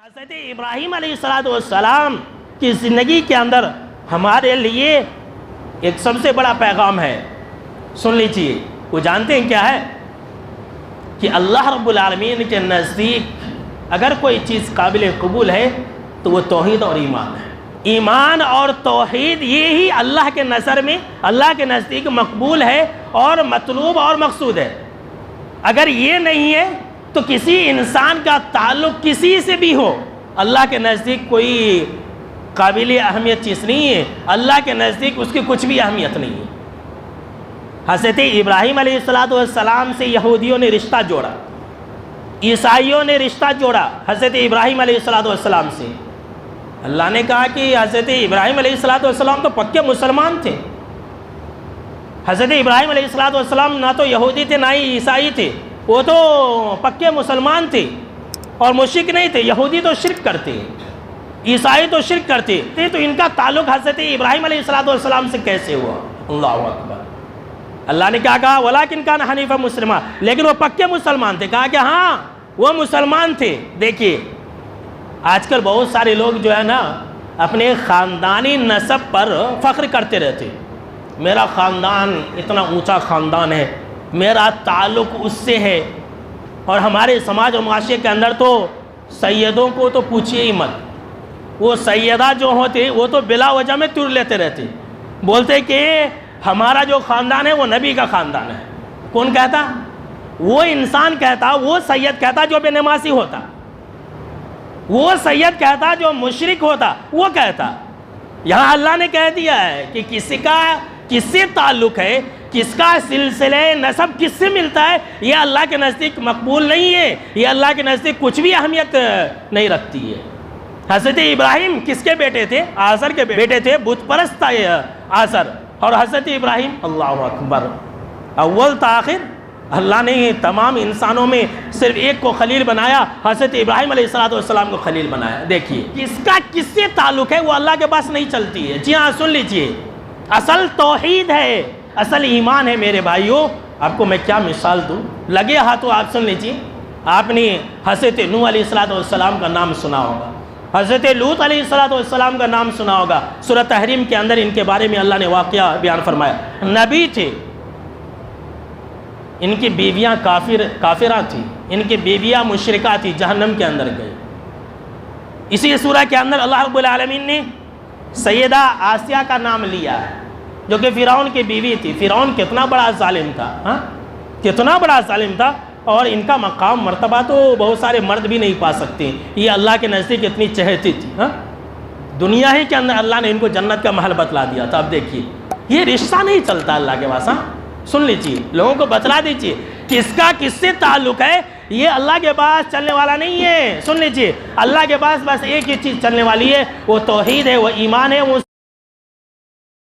حضرت ابراہیم علیہ السلام کی زندگی کے اندر ہمارے لیے ایک سب سے بڑا پیغام ہے، سن لیجیے۔ وہ جانتے ہیں کیا ہے کہ اللہ رب العالمین کے نزدیک اگر کوئی چیز قابل قبول ہے تو وہ توحید اور ایمان ہے۔ ایمان اور توحید یہی اللہ کے نظر میں، اللہ کے نزدیک مقبول ہے اور مطلوب اور مقصود ہے۔ اگر یہ نہیں ہے تو کسی انسان کا تعلق کسی سے بھی ہو، اللہ کے نزدیک کوئی قابل اہمیت چیز نہیں ہے، اللہ کے نزدیک اس کی کچھ بھی اہمیت نہیں ہے۔ حضرت ابراہیم علیہ السلام سے یہودیوں نے رشتہ جوڑا، عیسائیوں نے رشتہ جوڑا حضرت ابراہیم علیہ السلام سے۔ اللہ نے کہا کہ حضرت ابراہیم علیہ السلام تو پکے مسلمان تھے۔ حضرت ابراہیم علیہ السلام نہ تو یہودی تھے نہ ہی عیسائی تھے، وہ تو پکے مسلمان تھے اور مشرک نہیں تھے۔ یہودی تو شرک کرتے، عیسائی تو شرک کرتے تھے، تو ان کا تعلق حضرت ابراہیم علیہ السلام سے کیسے ہوا؟ اللہ اکبر۔ اللہ نے کیا کہا؟ وَلَكِنْ كَانَ حَنِيفًا مُسْلِمًا، لیکن وہ پکے مسلمان تھے۔ کہا کہ ہاں وہ مسلمان تھے۔ دیکھیے آج کل بہت سارے لوگ جو ہے نا اپنے خاندانی نسب پر فخر کرتے رہتے، میرا خاندان اتنا اونچا خاندان ہے، میرا تعلق اس سے ہے۔ اور ہمارے سماج و معاشرے کے اندر تو سیدوں کو تو پوچھئے ہی مت، وہ سیدہ جو ہوتے وہ تو بلا وجہ میں تر لیتے رہتے، بولتے کہ ہمارا جو خاندان ہے وہ نبی کا خاندان ہے۔ کون کہتا؟ وہ انسان کہتا، وہ سید کہتا جو بے نمازی ہوتا، وہ سید کہتا جو مشرک ہوتا، وہ کہتا۔ یہاں اللہ نے کہہ دیا ہے کہ کسی کا کس سے تعلق ہے، کس کا سلسلہ نسب کس سے ملتا ہے، یہ اللہ کے نزدیک مقبول نہیں ہے، یہ اللہ کے نزدیک کچھ بھی اہمیت نہیں رکھتی ہے۔ حضرت ابراہیم کس کے بیٹے تھے؟ آزر کے بیٹے تھے، بت پرست تھا آزر۔ اور حضرت ابراہیم اللہ اکبر، اول تاخر اللہ نے تمام انسانوں میں صرف ایک کو خلیل بنایا، حضرت ابراہیم علیہ السلام کو خلیل بنایا۔ دیکھیے کس کا کس سے تعلق ہے وہ اللہ کے پاس نہیں چلتی ہے۔ جی ہاں سن لیجئے، اصل توحید ہے، اصل ایمان ہے میرے بھائیوں۔ آپ کو میں کیا مثال دوں، لگے ہاتھوں آپ سن لیجئے۔ آپ نے حضرت نوح علیہ السلام کا نام سنا ہوگا، حضرت لوط علیہ السلام کا نام سنا ہوگا۔ سورۃ تحریم کے اندر ان کے بارے میں اللہ نے واقعہ بیان فرمایا۔ نبی تھے، ان کی بیویاں کافرہ تھیں، ان کی بیویاں مشرکہ تھیں، جہنم کے اندر گئے۔ اسی سورہ کے اندر اللہ رب العالمین نے سیدہ آسیہ کا نام لیا ہے، جو کہ فرعون کی بیوی تھی۔ فرعون کتنا بڑا ظالم تھا، کتنا بڑا ظالم تھا، اور ان کا مقام مرتبہ تو بہت سارے مرد بھی نہیں پا سکتے۔ یہ اللہ کے نزدیک اتنی چہتی تھی، دنیا ہی کے اندر اللہ نے ان کو جنت کا محل بتلا دیا تھا۔ اب دیکھیے یہ رشتہ نہیں چلتا اللہ کے پاس۔ سن لیجیے، لوگوں کو بتلا دیجیے کس کا کس سے تعلق ہے، یہ اللہ کے پاس چلنے والا نہیں ہے۔ سن لیجیے، اللہ کے پاس بس ایک ہی چیز چلنے والی ہے، وہ توحید ہے، وہ ایمان ہے، وہ